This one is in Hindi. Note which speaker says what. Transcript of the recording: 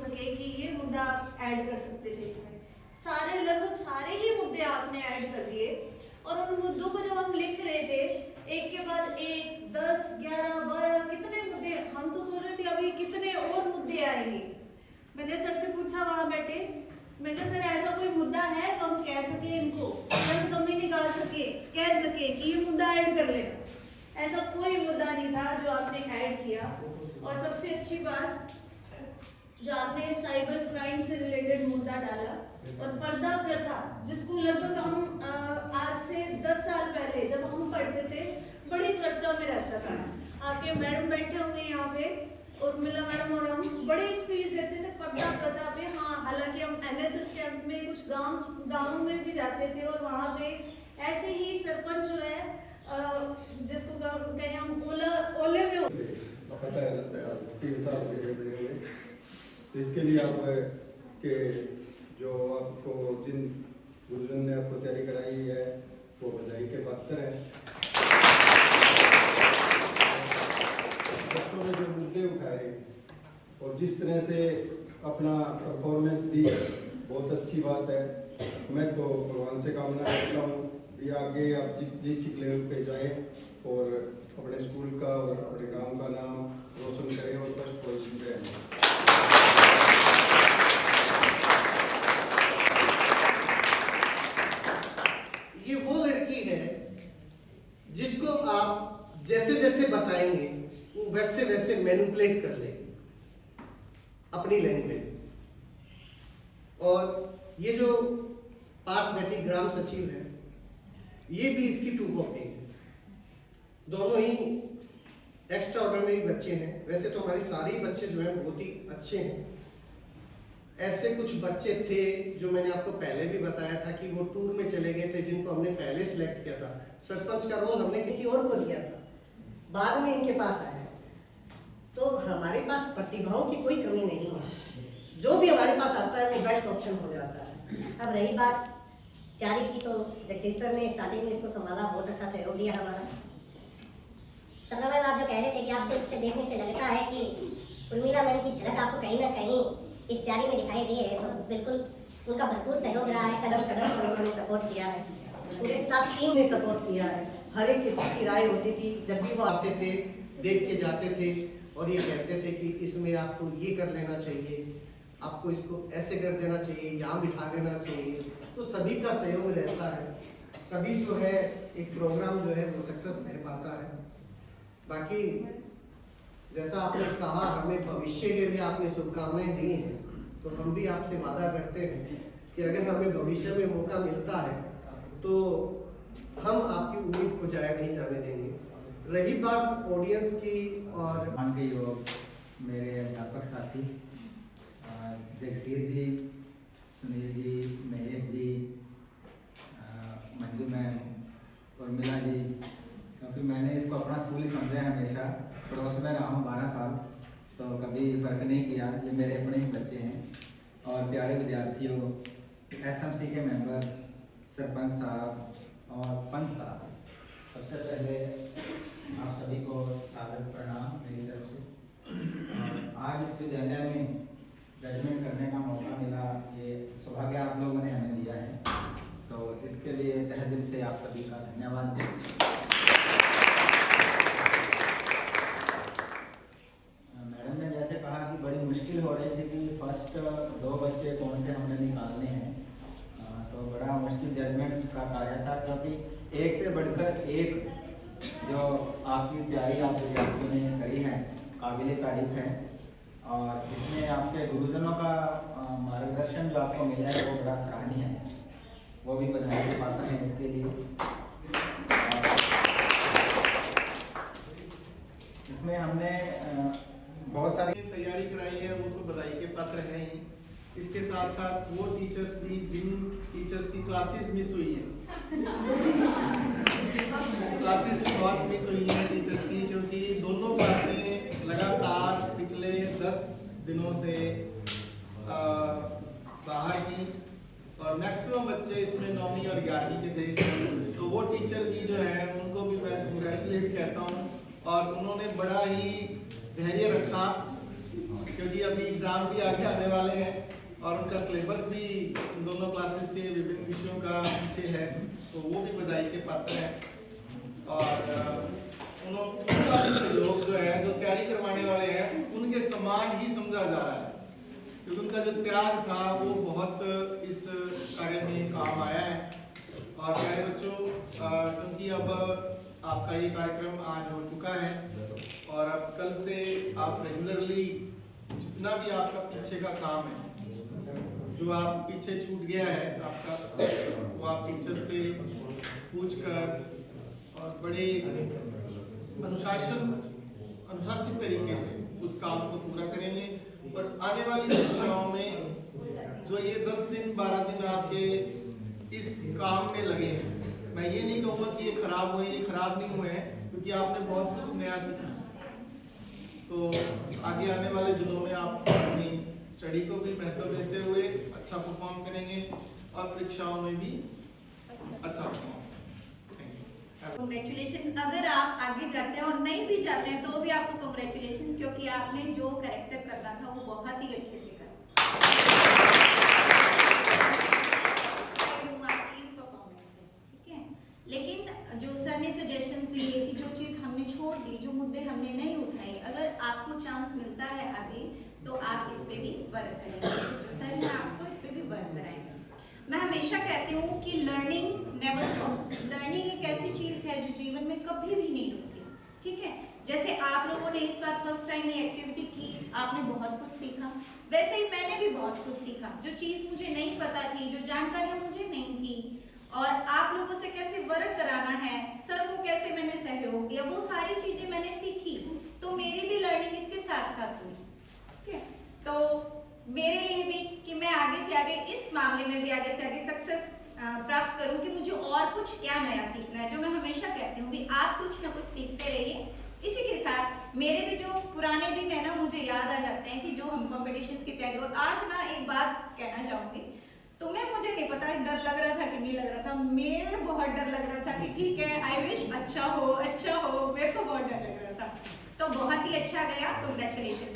Speaker 1: सके कि ये मुद्दा आप ऐड कर सकते थे इसमें। सारे लगभग सारे ही मुद्दे आपने ऐड कर दिए और उन मुद्दों को जब हम लिख रहे थे एक के बाद एक 10, 11, 12 कितने मुद्दे, हम तो सोच रहे थे अभी कितने और मुद्दे आएंगे। मैंने सर से पूछा वहां बैठे, मैं कहा सर ऐसा कोई मुद्दा है तो हम कह सके इनको, हम कमी निकाल सके, कह सके कि ये मुद्दा ऐड कर लेना। ऐसा कोई मुद्दा नहीं था जो आपने ऐड किया। और सबसे अच्छी बात जो आपने साइबर क्राइम से रिलेटेड मुद्दा डाला और पर्दा प्रथा, जिसको लगभग हम आज से 10 साल पहले जब हम पढ़ते थे बड़ी चर्चा में रहता था। आपके मैडम बैठे होंगे यहाँ पे उर्मिला मैडम और हम बड़ी स्पीच देते थे पर्दा प्रथा पे। हाँ, हालांकि हम एनएसएस कैंप में कुछ गाँव में भी जाते थे और वहाँ पे ऐसे ही सरपंच जो है जिसको कहें हम ओले में
Speaker 2: पता है 3 साल के लिए, तो इसके लिए आप के जो आपको जिन गुरुजन ने आपको तैयारी कराई है वो बधाई के पात्र हैं। बच्चों ने जो मुद्दे उठाए और जिस तरह से अपना परफॉर्मेंस दी बहुत अच्छी बात है। मैं तो भगवान से कामना करता हूँ कि आगे आप डिस्ट्रिक्ट लेवल पे जाएं और अपने स्कूल का और अपने गांव का नाम रोशन करें और फर्स्ट पोजीशन पे आए।
Speaker 3: ये वो लड़की है जिसको आप जैसे जैसे बताएंगे वो वैसे वैसे मैनिपुलेट कर लेगी अपनी लैंग्वेज। और ये जो पास बैठी ग्राम सचिव है ये भी इसकी टू कॉपी है। दोनों ही एक्स्ट्रा ऑर्डिनरी बच्चे हैं। वैसे तो हमारी सारी बच्चे जो हैं बहुत ही अच्छे हैं। ऐसे कुछ बच्चे थे जो मैंने आपको पहले भी बताया था कि वो टूर में चले गए थे, जिनको हमने पहले सिलेक्ट किया था। सरपंच का रोल हमने किसी और को दिया था, बाद में इनके पास आया। तो हमारे पास प्रतिभाओं की कोई कमी नहीं है, जो भी हमारे पास आता है वो बेस्ट ऑप्शन हो जाता है।
Speaker 4: अब रही बात तैयारी की, तो जगसीश सर ने स्टार्टिंग में इसको संभाला, बहुत अच्छा सहयोग दिया हमारा। सपना मैम, आप जो कह रहे थे कि आपको इससे देखने से लगता है कि उर्मिला मैम की झलक आपको कहीं ना कहीं इस तैयारी में दिखाई दी है, तो बिल्कुल उनका भरपूर सहयोग रहा है। कदम कदम पर उन्होंने सपोर्ट किया है, पूरे स्टाफ टीम ने सपोर्ट किया है। हर एक किसी की राय होती थी जब भी वो आते थे, देख के जाते थे और ये कहते थे कि इसमें आपको ये कर लेना चाहिए, आपको इसको ऐसे कर देना चाहिए, यहाँ बिठा देना चाहिए। तो सभी का सहयोग रहता है, तभी जो है एक प्रोग्राम जो है वो सक्सेस रह पाता है। बाकी जैसा आपने कहा हमें भविष्य के लिए आपने शुभकामनाएं दी हैं, तो हम भी आपसे वादा करते हैं कि अगर हमें भविष्य में मौका मिलता है तो हम आपकी उम्मीद को जाया नहीं जाने देंगे। रही बात ऑडियंस की और
Speaker 5: के योग मेरे अध्यापक साथी जगसीर जी, सुनील जी, महेश जी, मंजू मैम, उर्मिला जी, क्योंकि मैंने इसको अपना स्कूल ही समझा है। हमेशा पड़ोस में रहा हूँ 12 साल, तो कभी फर्क नहीं किया, ये मेरे अपने ही बच्चे हैं। और प्यारे विद्यार्थियों, एसएमसी के मेंबर्स, सरपंच साहब और पंच साहब, सबसे पहले आप सभी को सादर प्रणाम मेरी तरफ से। आज इस विद्यालय में जजमेंट करने का मौका मिला, ये सौभाग्य आप लोगों ने हमें दिया है, तो इसके लिए तहे दिल से आप सभी का धन्यवाद। मैडम ने जैसे कहा कि बड़ी मुश्किल हो रही थी कि फर्स्ट 2 बच्चे कौन से हमने निकालने हैं, तो बड़ा मुश्किल जजमेंट का कार्य था, क्योंकि एक से बढ़कर एक जो आपकी तैयारी आप विद्यार्थियों ने करी है काबिल तारीफ है। और इसमें आपके गुरुजनों का मार्गदर्शन जो आपको मिला है वो बड़ा सराहनीय है, वो भी बधाई के पात्र हैं इसके लिए। इसमें हमने बहुत सारी
Speaker 3: तैयारी कराई है वो तो बधाई के पात्र हैं ही। इसके साथ साथ वो टीचर्स भी जिन टीचर्स की क्लासेस मिस हुई हैं क्लासेस भी बहुत मिस हुई हैं टीचर्स की, क्योंकि दोनों क्लासें लगातार पिछले 10 दिनों से बाहर की और मैक्सिमम बच्चे इसमें 9वीं और 11वीं के थे। तो वो टीचर भी जो है उनको भी मैं कंग्रेचुलेट कहता हूँ, और उन्होंने बड़ा ही धैर्य रखा क्योंकि अभी एग्जाम भी आगे आने वाले हैं और उनका सिलेबस भी इन दोनों क्लासेस के विभिन्न विषयों का पीछे है, तो वो भी बधाई के पात्र हैं। और उनका भी सहयोग जो है, जो तैयारी करवाने वाले हैं, उनके समान ही समझा जा रहा है, क्योंकि उनका जो त्याग था वो बहुत इस कार्य में काम आया है। और प्यारे बच्चों, क्योंकि अब आपका ये कार्यक्रम आज हो चुका है और अब कल से आप रेगुलरली जितना भी आपका पीछे का काम है, जो आप पीछे छूट गया है आपका, वो आप टीचर से पूछकर और बड़े अनुशासित तरीके से उस काम को पूरा करेंगे। और आने वाली कक्षाओं में जो ये 10 दिन 12 दिन आपके इस काम में लगे हैं, मैं ये नहीं कहूँगा कि ये खराब हुए, ये खराब नहीं हुए हैं, क्योंकि आपने बहुत कुछ नया सीखा। तो आगे आने वाले दिनों में आप अपनी स्टडी को भी महत्व देते हुए अच्छा परफॉर्म करेंगे और परीक्षाओं में भी अच्छा परफॉर्म।
Speaker 1: कॉन्ग्रेचुलेशन। अगर आप आगे जाते हैं और नहीं भी जाते हैं तो भी आपको कॉन्ग्रेचुलेशन, क्योंकि आपने जो कैरेक्टर करना था वो बहुत ही अच्छे से करा। आपकी इस परफॉर्मेंस से, ठीक है। लेकिन जो सर ने सजेशन दिए कि जो चीज़ हमने छोड़ दी, जो मुद्दे हमने नहीं उठाए, अगर आपको चांस मिलता है आगे तो आप इस पे भी वर्क करेंगे। जो सर ने आपको इस पे भी वर्क कराएंगे। मैं हमेशा कहती हूँ कि लर्निंग नेवर स्टॉप्स। लर्निंग एक ऐसी चीज़ है जो जीवन में कभी भी नहीं रुकती, ठीक है। जैसे आप लोगों ने इस बार फर्स्ट टाइम ये एक्टिविटी की, आपने बहुत कुछ सीखा, वैसे ही मैंने भी बहुत कुछ सीखा। जो चीज़ मुझे नहीं पता थी, जो जानकारियाँ मुझे नहीं थी, और आप लोगों से कैसे वर्क कराना है, सर को कैसे मैंने सहयोग दिया, वो सारी चीज़ें मैंने सीखी। तो मेरी भी लर्निंग इसके साथ साथ हुई, ठीक है। तो मेरे लिए भी कि मैं आगे से आगे इस मामले में भी आगे से आगे सक्सेस प्राप्त करूं कि मुझे और कुछ क्या नया सीखना है। जो मैं हमेशा कहती हूँ कि आप कुछ ना कुछ सीखते रहिए। इसी के साथ मेरे भी जो पुराने दिन है ना, मुझे याद आ जाते हैं कि जो हम कॉम्पिटिशन्स की तैयारी। और आज ना एक बात कहना चाहूँगी, तुम्हें मुझे नहीं पता डर लग रहा था कि नहीं लग रहा था, मेरे बहुत डर लग रहा था कि ठीक है, आई विश अच्छा हो, मेरे को बहुत डर लग रहा था। तो बहुत ही अच्छा गया, कॉन्ग्रेचुलेशन।